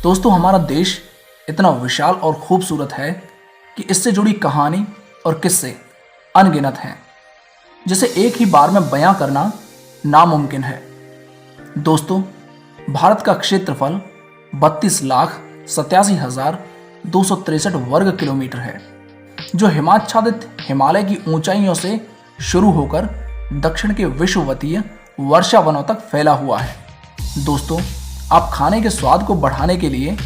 दोस्तों, हमारा देश इतना विशाल और खूबसूरत है कि इससे जुड़ी कहानी और किस्से अनगिनत हैं, जिसे एक ही बार में बयां करना नामुमकिन है। दोस्तों, भारत का क्षेत्रफल 32,87,263 वर्ग किलोमीटर है, जो हिमाच्छादित हिमालय की ऊंचाइयों से शुरू होकर दक्षिण के विषुवतीय वर्षा वनों तक फैला हुआ है। दोस्तों, आप खाने के स्वाद को बढ़ाने के लिए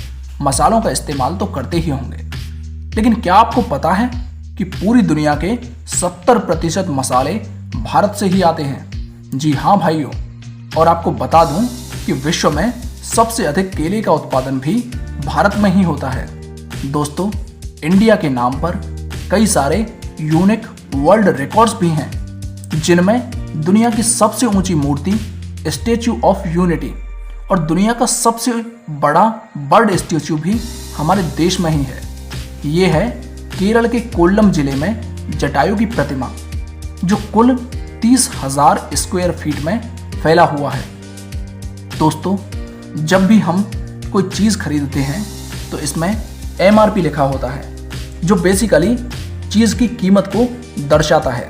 मसालों का इस्तेमाल तो करते ही होंगे, लेकिन क्या आपको पता है कि पूरी दुनिया के 70% मसाले भारत से ही आते हैं? जी हाँ भाइयों, और आपको बता दूं कि विश्व में सबसे अधिक केले का उत्पादन भी भारत में ही होता है। दोस्तों, इंडिया के नाम पर कई सारे यूनिक वर्ल्ड रिकॉर्ड्स भी हैं, जिनमें दुनिया की सबसे ऊंची मूर्ति स्टैच्यू ऑफ यूनिटी और दुनिया का सबसे बड़ा बर्ड स्टैच्यू भी हमारे देश में ही है। ये है केरल के कोल्लम जिले में जटायु की प्रतिमा, जो कुल 30,000 स्क्वायर फीट में फैला हुआ है। दोस्तों, जब भी हम कोई चीज़ खरीदते हैं तो इसमें MRP लिखा होता है, जो बेसिकली चीज़ की कीमत को दर्शाता है।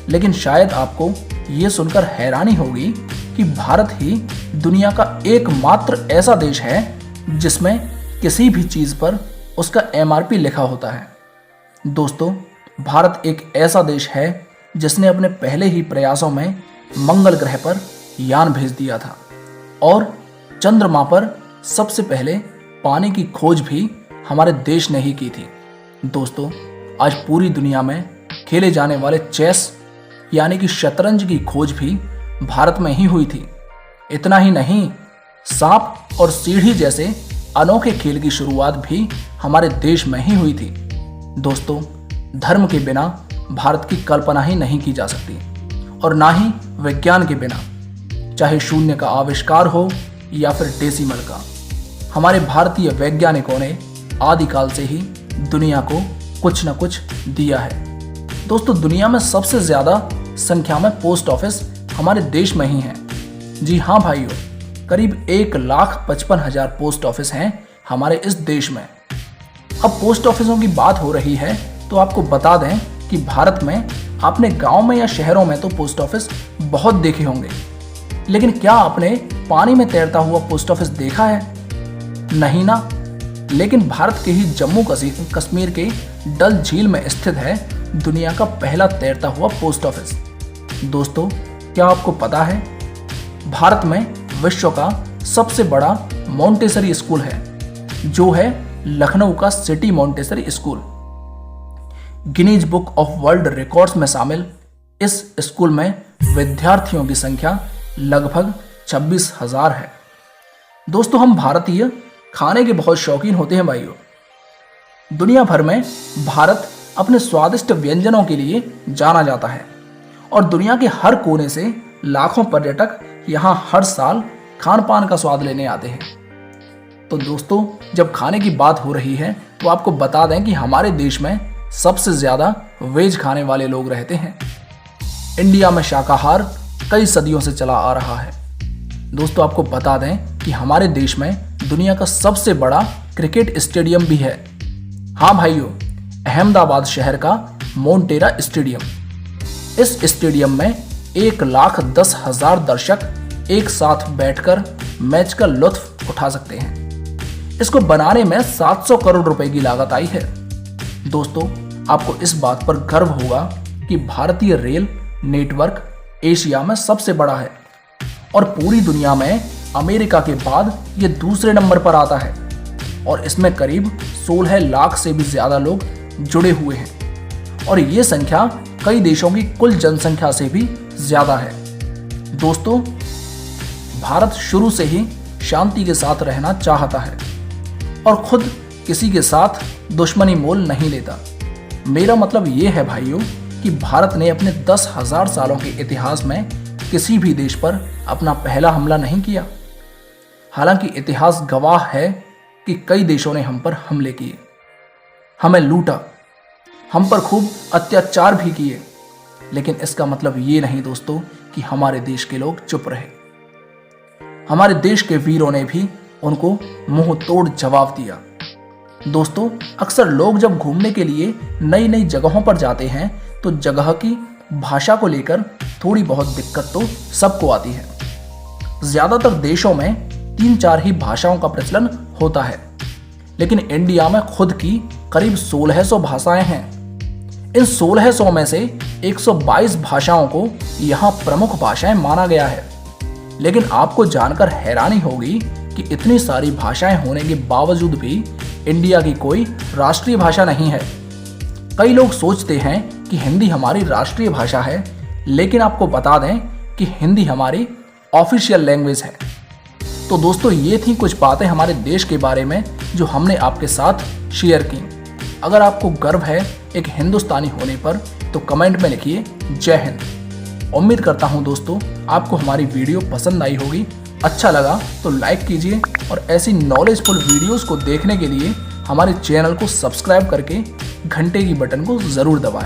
लेकिन शायद आपको ये सुनकर हैरानी होगी कि भारत ही दुनिया का एकमात्र ऐसा देश है जिसमें किसी भी चीज़ पर उसका MRP लिखा होता है। दोस्तों, भारत एक ऐसा देश है जिसने अपने पहले ही प्रयासों में मंगल ग्रह पर यान भेज दिया था और चंद्रमा पर सबसे पहले पानी की खोज भी हमारे देश ने ही की थी। दोस्तों, आज पूरी दुनिया में खेले जाने वाले चेस यानी कि शतरंज की खोज भी भारत में ही हुई थी। इतना ही नहीं, सांप और सीढ़ी जैसे अनोखे खेल की शुरुआत भी हमारे देश में ही हुई थी। दोस्तों, धर्म के बिना भारत की कल्पना ही नहीं की जा सकती और ना ही विज्ञान के बिना, चाहे शून्य का आविष्कार हो या फिर डेसिमल का। हमारे भारतीय वैज्ञानिकों ने आदिकाल से ही दुनिया को कुछ न कुछ दिया है। दोस्तों, दुनिया में सबसे ज्यादा संख्या में पोस्ट ऑफिस हमारे देश में ही हैं। जी हाँ भाइयों, करीब 1,55,000 पोस्ट ऑफिस हैं हमारे इस देश में। अब पोस्ट ऑफिसों की बात हो रही है तो आपको बता दें कि भारत में आपने गांव में या शहरों में तो पोस्ट ऑफिस बहुत देखे होंगे, लेकिन क्या आपने पानी में तैरता हुआ पोस्ट ऑफिस देखा है? नहीं ना। लेकिन भारत के ही जम्मू कश्मीर के डल झील में स्थित है दुनिया का पहला तैरता हुआ पोस्ट ऑफिस। दोस्तों, क्या आपको पता है भारत में विश्व का सबसे बड़ा मॉन्टेसरी स्कूल है, जो है लखनऊ का city Montessori school. Guinness book of world records में शामिल इस स्कूल में विद्यार्थियों की संख्या लगभग 26,000 है। दोस्तों, हम भारतीय खाने के बहुत शौकीन होते हैं भाइयों। दुनिया भर में भारत अपने स्वादिष्ट व्यंजनों के लिए जाना जाता है और दुनिया के हर कोने से लाखों पर्यटक यहाँ हर साल खान पान का स्वाद लेने आते हैं। तो दोस्तों, जब खाने की बात हो रही है तो आपको बता दें कि हमारे देश में सबसे ज्यादा वेज खाने वाले लोग रहते हैं। इंडिया में शाकाहार कई सदियों से चला आ रहा है। दोस्तों, आपको बता दें कि हमारे देश में दुनिया का सबसे बड़ा क्रिकेट स्टेडियम भी है। हाँ भाइयों, अहमदाबाद शहर का मोन्टेरा स्टेडियम। इस स्टेडियम में 1,10,000 दर्शक एक साथ बैठकर मैच का लुत्फ उठा सकते हैं। इसको बनाने में 700 करोड़ रुपए की लागत आई है। दोस्तों, आपको इस बात पर गर्व होगा कि भारतीय रेल नेटवर्क एशिया में सबसे बड़ा है और पूरी दुनिया में अमेरिका के बाद ये दूसरे नंबर पर आता है और इसमें करीब 16 लाख से भी ज्यादा लोग जुड़े हुए हैं और ये संख्या कई देशों की कुल जनसंख्या से भी ज्यादा है। दोस्तों, भारत शुरू से ही शांति के साथ रहना चाहता है और खुद किसी के साथ दुश्मनी मोल नहीं लेता। मेरा मतलब ये है भाइयों कि भारत ने अपने 10,000 सालों के इतिहास में किसी भी देश पर अपना पहला हमला नहीं किया। हालांकि इतिहास गवाह है कि कई देशों ने हम पर हमले किए, हमें लूटा, हम पर खूब अत्याचार भी किए, लेकिन इसका मतलब ये नहीं दोस्तों कि हमारे देश के लोग चुप रहे। हमारे देश के वीरों ने भी उनको मुंह तोड़ जवाब दिया। दोस्तों, अक्सर लोग जब घूमने के लिए नई नई जगहों पर जाते हैं तो जगह की भाषा को लेकर थोड़ी बहुत दिक्कत तो सबको आती है। ज्यादातर देशों में 3-4 ही भाषाओं का प्रचलन होता है, लेकिन इंडिया में खुद की करीब 1600 भाषाएं हैं। इन 1600 में से 122 भाषाओं को यहाँ प्रमुख भाषाएं माना गया है। लेकिन आपको जानकर हैरानी होगी कि इतनी सारी भाषाएं होने के बावजूद भी इंडिया की कोई राष्ट्रीय भाषा नहीं है। कई लोग सोचते हैं कि हिंदी हमारी राष्ट्रीय भाषा है, लेकिन आपको बता दें कि हिंदी हमारी ऑफिशियल लैंग्वेज है। तो दोस्तों, ये थी कुछ बातें हमारे देश के बारे में जो हमने आपके साथ शेयर की। अगर आपको गर्व है एक हिंदुस्तानी होने पर तो कमेंट में लिखिए जय हिंद। उम्मीद करता हूं दोस्तों आपको हमारी वीडियो पसंद आई होगी। अच्छा लगा तो लाइक कीजिए और ऐसी नॉलेजफुल वीडियोस को देखने के लिए हमारे चैनल को सब्सक्राइब करके घंटे की बटन को ज़रूर दबाएं।